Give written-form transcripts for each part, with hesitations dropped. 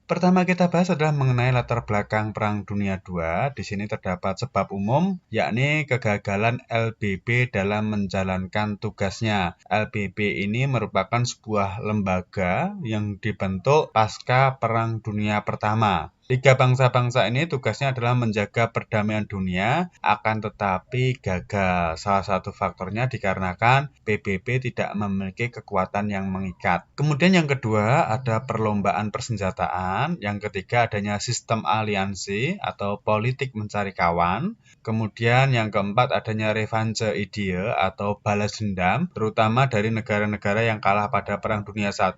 Pertama kita bahas adalah mengenai latar belakang Perang Dunia II. Di sini terdapat sebab umum, yakni kegagalan LBB dalam menjalankan tugasnya. LBB ini merupakan sebuah lembaga yang dibentuk pasca Perang Dunia Pertama. Tiga bangsa-bangsa ini tugasnya adalah menjaga perdamaian dunia, akan tetapi gagal. Salah satu faktornya dikarenakan PBB tidak memiliki kekuatan yang mengikat. Kemudian yang kedua ada perlombaan persenjataan. Yang ketiga adanya sistem aliansi atau politik mencari kawan. Kemudian yang keempat adanya revanche idea atau balas dendam, terutama dari negara-negara yang kalah pada Perang Dunia I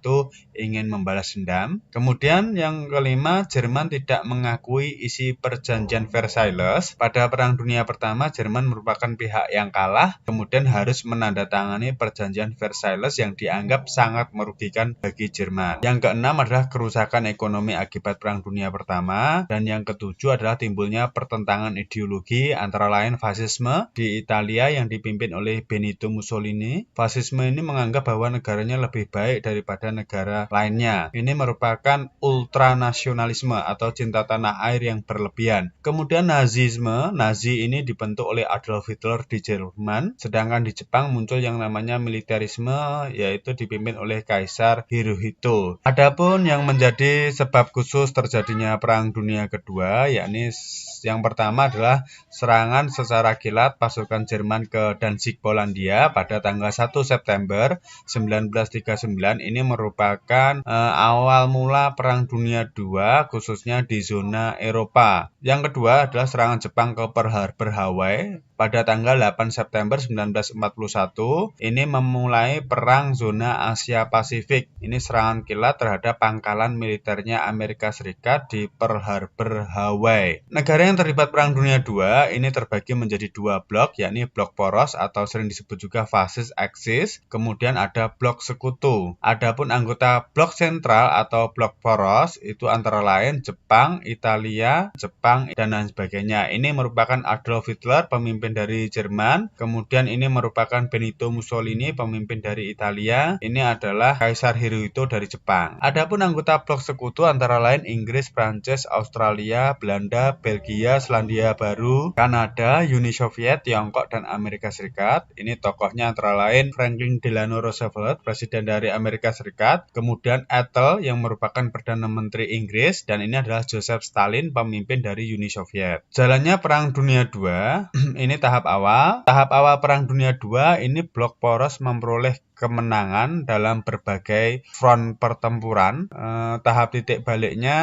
ingin membalas dendam. Kemudian yang kelima, Jerman tidak mengakui isi perjanjian Versailles. Pada Perang Dunia Pertama, Jerman merupakan pihak yang kalah, kemudian harus menandatangani perjanjian Versailles yang dianggap sangat merugikan bagi Jerman. Yang keenam adalah kerusakan ekonomi akibat Perang Dunia Pertama, dan yang ketujuh adalah timbulnya pertentangan ideologi antara lain fasisme di Italia yang dipimpin oleh Benito Mussolini. Fasisme ini menganggap bahwa negaranya lebih baik daripada negara lainnya. Ini merupakan ultranasionalisme atau cinta tanah air yang berlebihan. Kemudian Nazisme, Nazi ini dibentuk oleh Adolf Hitler di Jerman, sedangkan di Jepang muncul yang namanya militerisme, yaitu dipimpin oleh Kaisar Hirohito. Adapun yang menjadi sebab khusus terjadinya Perang Dunia Kedua, yakni yang pertama adalah serangan secara kilat pasukan Jerman ke Danzig, Polandia pada tanggal 1 September 1939. Ini merupakan awal mula Perang Dunia II, khususnya di zona Eropa. Yang kedua adalah serangan Jepang ke Pearl Harbor, Hawaii pada tanggal 8 September 1941. Ini memulai perang zona Asia Pasifik. Ini serangan kilat terhadap pangkalan militernya Amerika Serikat di Pearl Harbor, Hawaii. Negara yang terlibat Perang Dunia II ini terbagi menjadi dua blok, yakni blok poros atau sering disebut juga fasis Axis, kemudian ada blok sekutu. Adapun anggota blok sentral atau blok poros itu antara lain Jepang, Italia, Jepang, dan lain sebagainya. Ini merupakan Adolf Hitler, pemimpin dari Jerman, kemudian ini merupakan Benito Mussolini, pemimpin dari Italia, ini adalah Kaisar Hirohito dari Jepang. Adapun anggota blok sekutu antara lain Inggris, Prancis, Australia, Belanda, Belgia, Selandia Baru, Kanada, Uni Soviet, Tiongkok, dan Amerika Serikat. Ini tokohnya antara lain Franklin Delano Roosevelt, presiden dari Amerika Serikat, kemudian Ethel yang merupakan Perdana Menteri Inggris, dan ini adalah Joseph Stalin, pemimpin dari Uni Soviet. Jalannya Perang Dunia II, ini tahap awal. Tahap awal Perang Dunia II ini blok poros memperoleh kemenangan dalam berbagai front pertempuran. Tahap titik baliknya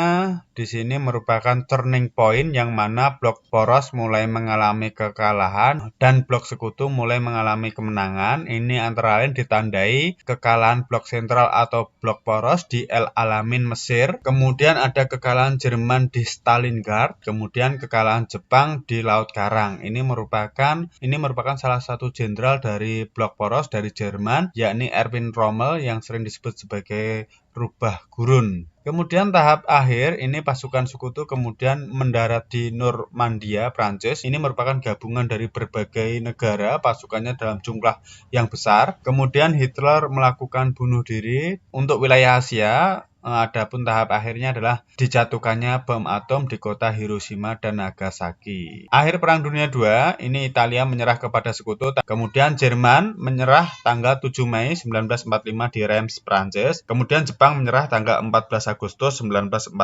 di sini merupakan turning point yang mana blok poros mulai mengalami kekalahan dan blok sekutu mulai mengalami kemenangan. Ini antara lain ditandai kekalahan blok sentral atau blok poros di El Alamein, Mesir. Kemudian ada kekalahan Jerman di Stalingrad, kemudian kekalahan Jepang di Laut Karang. Ini merupakan salah satu jenderal dari blok poros dari Jerman, yakni Erwin Rommel yang sering disebut sebagai rubah gurun. Kemudian tahap akhir ini pasukan sekutu kemudian mendarat di Normandia, Prancis. Ini merupakan gabungan dari berbagai negara, pasukannya dalam jumlah yang besar. Kemudian Hitler melakukan bunuh diri untuk wilayah Asia. Adapun tahap akhirnya adalah dijatuhkannya bom atom di kota Hiroshima dan Nagasaki. Akhir Perang Dunia II, ini Italia menyerah kepada sekutu. Kemudian Jerman menyerah tanggal 7 Mei 1945 di Reims, Prancis. Kemudian Jepang menyerah tanggal 14 Agustus 1945.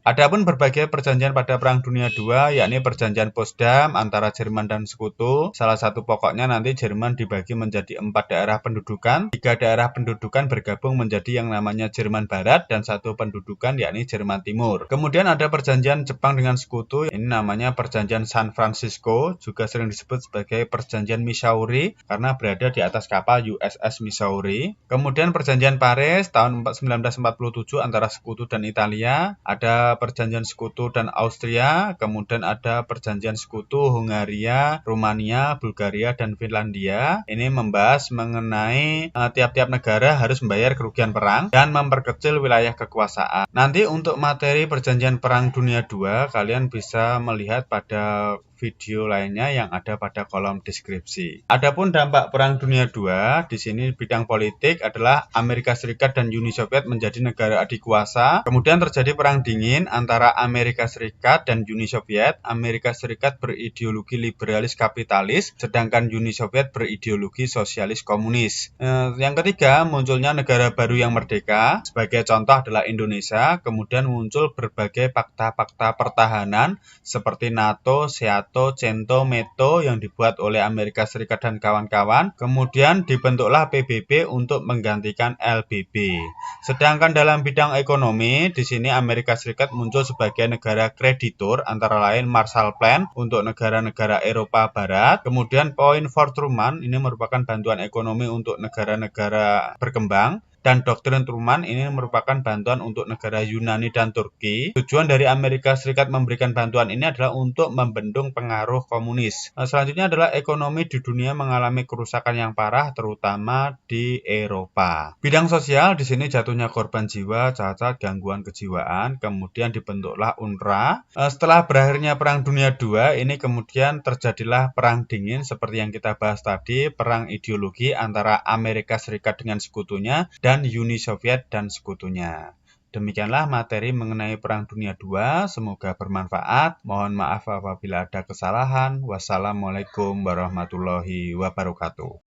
Adapun berbagai perjanjian pada Perang Dunia II, yakni perjanjian Potsdam antara Jerman dan sekutu. Salah satu pokoknya nanti Jerman dibagi menjadi 4 daerah pendudukan. 3 daerah pendudukan bergabung menjadi yang namanya Jerman Barat dan 1 pendudukan yakni Jerman Timur. Kemudian ada perjanjian Jepang dengan sekutu, ini namanya perjanjian San Francisco, juga sering disebut sebagai perjanjian Missouri karena berada di atas kapal USS Missouri. Kemudian perjanjian Paris tahun 1947 antara sekutu dan Italia. Ada perjanjian sekutu dan Austria, kemudian ada perjanjian sekutu Hungaria, Rumania, Bulgaria, dan Finlandia. Ini membahas mengenai tiap-tiap negara harus membayar kerugian perang dan memperkecil wilayah kekuasaan. Nanti untuk materi perjanjian Perang Dunia II, kalian bisa melihat pada video lainnya yang ada pada kolom deskripsi. Adapun dampak Perang Dunia II, di sini bidang politik adalah Amerika Serikat dan Uni Soviet menjadi negara adik kuasa. Kemudian terjadi perang dingin antara Amerika Serikat dan Uni Soviet. Amerika Serikat berideologi liberalis kapitalis, sedangkan Uni Soviet berideologi sosialis komunis. Yang ketiga, munculnya negara baru yang merdeka. Sebagai contoh adalah Indonesia. Kemudian muncul berbagai fakta-fakta pertahanan seperti NATO, SEATO, CENTO, METO yang dibuat oleh Amerika Serikat dan kawan-kawan. Kemudian dibentuklah PBB untuk menggantikan LBB. Sedangkan dalam bidang ekonomi, di sini Amerika Serikat muncul sebagai negara kreditur, antara lain Marshall Plan untuk negara-negara Eropa Barat. Kemudian Point for Truman ini merupakan bantuan ekonomi untuk negara-negara berkembang. Dan doktrin Truman ini merupakan bantuan untuk negara Yunani dan Turki. Tujuan dari Amerika Serikat memberikan bantuan ini adalah untuk membendung pengaruh komunis. Selanjutnya adalah ekonomi di dunia mengalami kerusakan yang parah, terutama di Eropa. Bidang sosial di sini jatuhnya korban jiwa, cacat, gangguan kejiwaan, kemudian dibentuklah UNRWA. Setelah berakhirnya Perang Dunia II, ini kemudian terjadilah Perang Dingin seperti yang kita bahas tadi, perang ideologi antara Amerika Serikat dengan sekutunya dan Uni Soviet dan sekutunya. Demikianlah materi mengenai Perang Dunia II. Semoga bermanfaat. Mohon maaf apabila ada kesalahan. Wassalamualaikum warahmatullahi wabarakatuh.